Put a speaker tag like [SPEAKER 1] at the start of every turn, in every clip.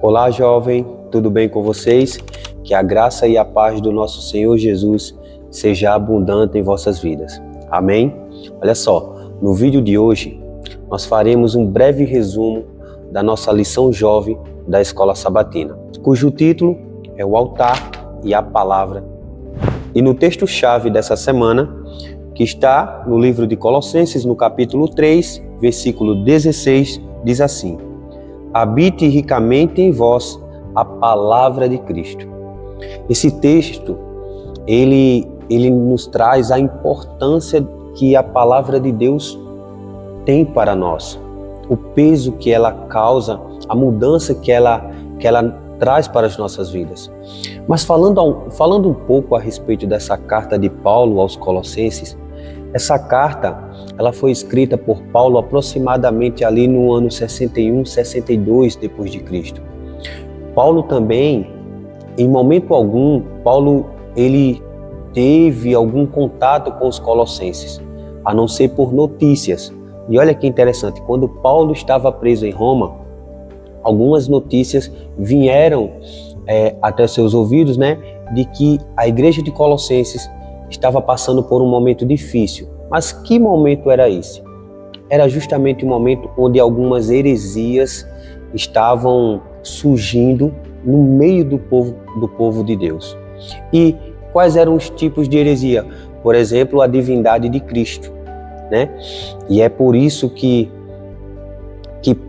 [SPEAKER 1] Olá, jovem, tudo bem com vocês? Que a graça e a paz do nosso Senhor Jesus seja abundante em vossas vidas. Amém? Olha só, no vídeo de hoje nós faremos um breve resumo da nossa lição jovem da Escola Sabatina, cujo título é o altar e a palavra. E no texto-chave dessa semana, que está no livro de Colossenses, no capítulo 3, versículo 16, diz assim: habite ricamente em vós a palavra de Cristo. Esse texto, ele nos traz a importância que a palavra de Deus tem para nós, o peso que ela causa, a mudança que ela traz para as nossas vidas. Mas falando um pouco a respeito dessa carta de Paulo aos Colossenses, essa carta, ela foi escrita por Paulo aproximadamente ali no ano 61, 62 depois de Cristo. Paulo também, em momento algum, ele teve algum contato com os colossenses, a não ser por notícias. E olha que interessante, quando Paulo estava preso em Roma, algumas notícias vieram até seus ouvidos, de que a igreja de Colossenses estava passando por um momento difícil. Mas que momento era esse? Era justamente o momento onde algumas heresias estavam surgindo no meio do povo de Deus. E quais eram os tipos de heresia? Por exemplo, a divindade de Cristo, E é por isso que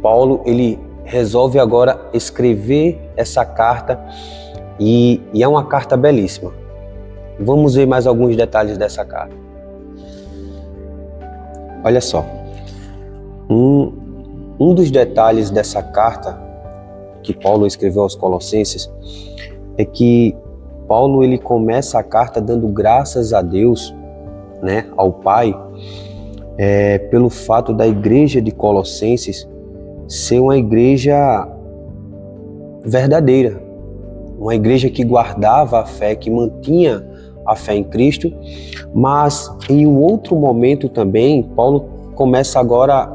[SPEAKER 1] Paulo ele resolve agora escrever essa carta e é uma carta belíssima. Vamos ver mais alguns detalhes dessa carta. Olha só, um dos detalhes dessa carta que Paulo escreveu aos Colossenses é que Paulo ele começa a carta dando graças a Deus, ao Pai, pelo fato da igreja de Colossenses ser uma igreja verdadeira, uma igreja que guardava a fé, que mantinha a fé em Cristo. Mas em um outro momento também, Paulo começa agora a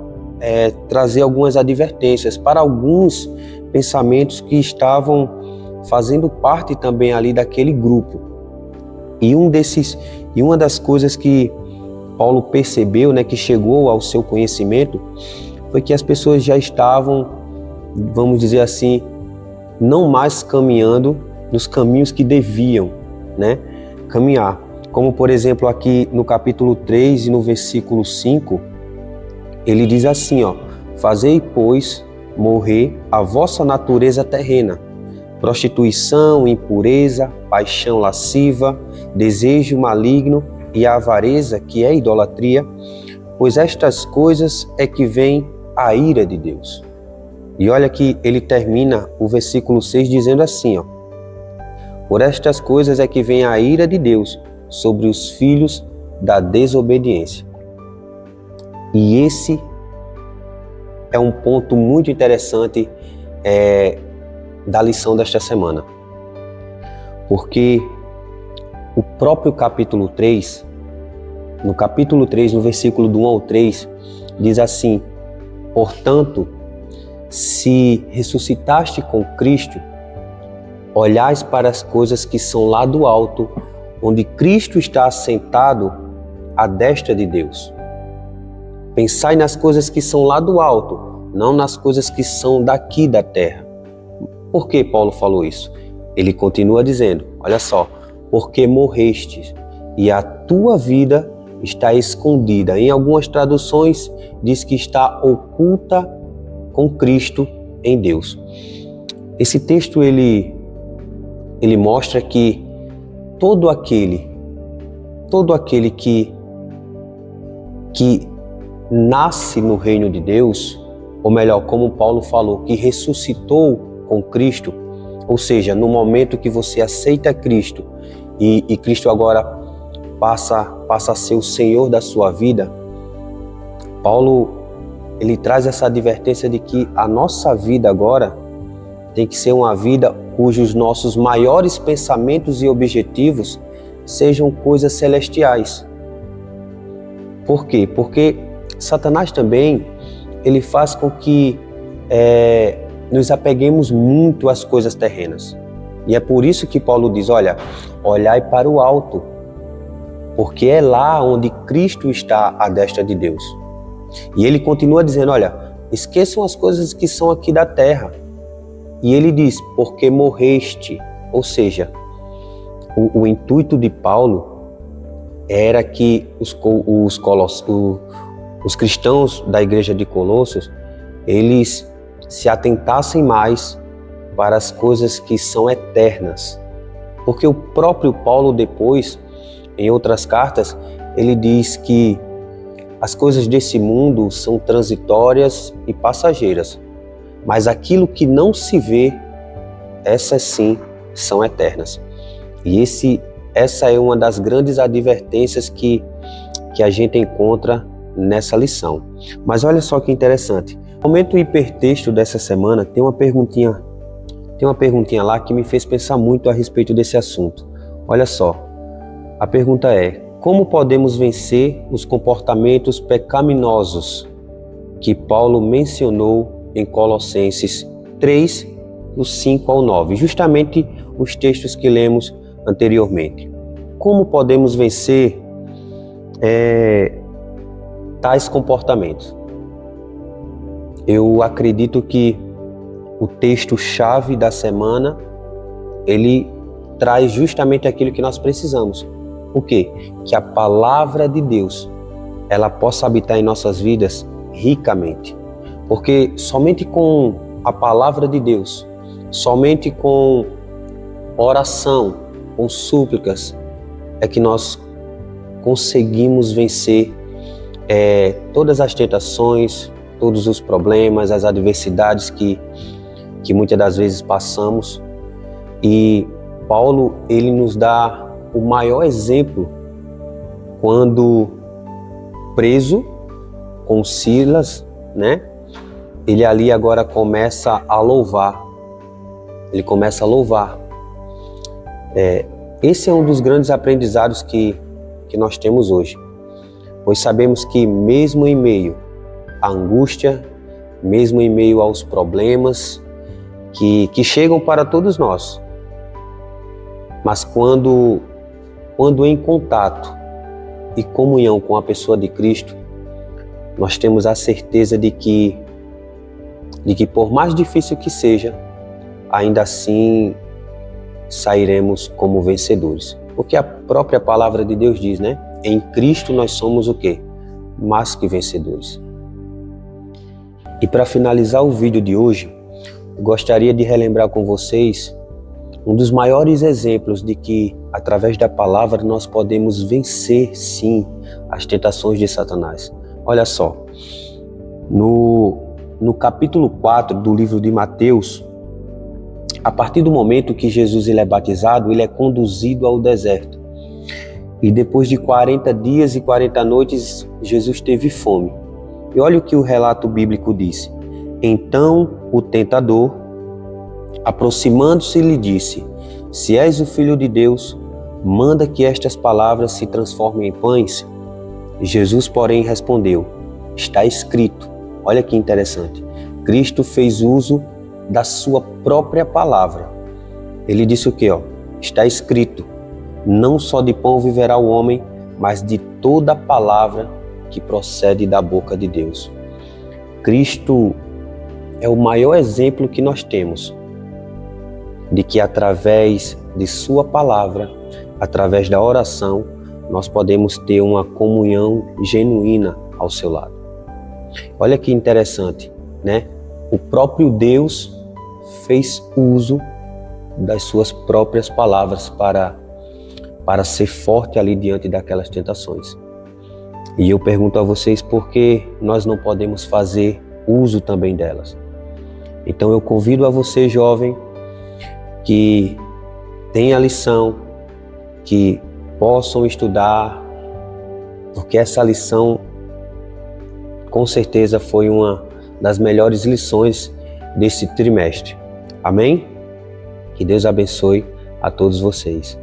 [SPEAKER 1] trazer algumas advertências para alguns pensamentos que estavam fazendo parte também ali daquele grupo. E uma das coisas que Paulo percebeu, que chegou ao seu conhecimento, foi que as pessoas já estavam, vamos dizer assim, não mais caminhando nos caminhos que deviam, caminhar. Como, por exemplo, aqui no capítulo 3 e no versículo 5, ele diz assim, fazei, pois, morrer a vossa natureza terrena, prostituição, impureza, paixão lasciva, desejo maligno e a avareza, que é idolatria, pois estas coisas é que vem a ira de Deus. E olha que ele termina o versículo 6 dizendo assim, por estas coisas é que vem a ira de Deus sobre os filhos da desobediência. E esse é um ponto muito interessante da lição desta semana. Porque o próprio capítulo 3, no capítulo 3, no versículo do 1 ao 3, diz assim: portanto, se ressuscitaste com Cristo, olhais para as coisas que são lá do alto, onde Cristo está assentado à destra de Deus. Pensai nas coisas que são lá do alto, não nas coisas que são daqui da terra. Por que Paulo falou isso? Ele continua dizendo, olha só, porque morrestes e a tua vida está escondida. Em algumas traduções diz que está oculta com Cristo em Deus. Esse texto ele mostra que todo aquele que nasce no reino de Deus, ou melhor, como Paulo falou, que ressuscitou com Cristo, ou seja, no momento que você aceita Cristo e Cristo agora passa a ser o Senhor da sua vida, Paulo ele traz essa advertência de que a nossa vida agora tem que ser uma vida cujos nossos maiores pensamentos e objetivos sejam coisas celestiais. Por quê? Porque Satanás também, ele faz com que nos apeguemos muito às coisas terrenas. E é por isso que Paulo diz, olha, olhai para o alto, porque é lá onde Cristo está à destra de Deus. E ele continua dizendo, olha, esqueçam as coisas que são aqui da terra. E ele diz, porque morreste. Ou seja, o intuito de Paulo era que os cristãos da igreja de Colossos, eles se atentassem mais para as coisas que são eternas. Porque o próprio Paulo depois, em outras cartas, ele diz que as coisas desse mundo são transitórias e passageiras, mas aquilo que não se vê, essas sim são eternas. E essa é uma das grandes advertências que a gente encontra nessa lição. Mas olha só que interessante. No momento hipertexto dessa semana tem uma perguntinha lá que me fez pensar muito a respeito desse assunto. Olha só, a pergunta é: como podemos vencer os comportamentos pecaminosos que Paulo mencionou em Colossenses 3, do 5 ao 9, justamente os textos que lemos anteriormente. Como podemos vencer tais comportamentos? Eu acredito que o texto-chave da semana, ele traz justamente aquilo que nós precisamos. O quê? Que a palavra de Deus, ela possa habitar em nossas vidas ricamente. Porque somente com a palavra de Deus, somente com oração, com súplicas, é que nós conseguimos vencer todas as tentações, todos os problemas, as adversidades que muitas das vezes passamos. E Paulo, ele nos dá o maior exemplo quando preso com Silas, né? Ele ali agora começa a louvar. Ele começa a louvar. Esse é um dos grandes aprendizados que nós temos hoje. Pois sabemos que mesmo em meio à angústia, mesmo em meio aos problemas que chegam para todos nós, mas quando em contato e comunhão com a pessoa de Cristo, nós temos a certeza de que por mais difícil que seja, ainda assim sairemos como vencedores. Porque a própria palavra de Deus diz, né? Em Cristo nós somos o quê? Mais que vencedores. E para finalizar o vídeo de hoje, eu gostaria de relembrar com vocês um dos maiores exemplos de que, através da palavra, nós podemos vencer, sim, as tentações de Satanás. Olha só, no capítulo 4 do livro de Mateus, a partir do momento que Jesus ele é batizado, ele é conduzido ao deserto. E depois de 40 dias e 40 noites, Jesus teve fome. E olha o que o relato bíblico diz. Então o tentador, aproximando-se, lhe disse: se és o Filho de Deus, manda que estas palavras se transformem em pães. Jesus, porém, respondeu: está escrito. Olha que interessante. Cristo fez uso da sua própria palavra. Ele disse o quê? Está escrito: não só de pão viverá o homem, mas de toda palavra que procede da boca de Deus. Cristo é o maior exemplo que nós temos de que através de sua palavra, através da oração, nós podemos ter uma comunhão genuína ao seu lado. Olha que interessante, né? O próprio Deus fez uso das suas próprias palavras para ser forte ali diante daquelas tentações. E eu pergunto a vocês por que nós não podemos fazer uso também delas. Então eu convido a você, jovem, que tenha a lição, que possam estudar, porque essa lição com certeza foi uma das melhores lições desse trimestre. Amém? Que Deus abençoe a todos vocês.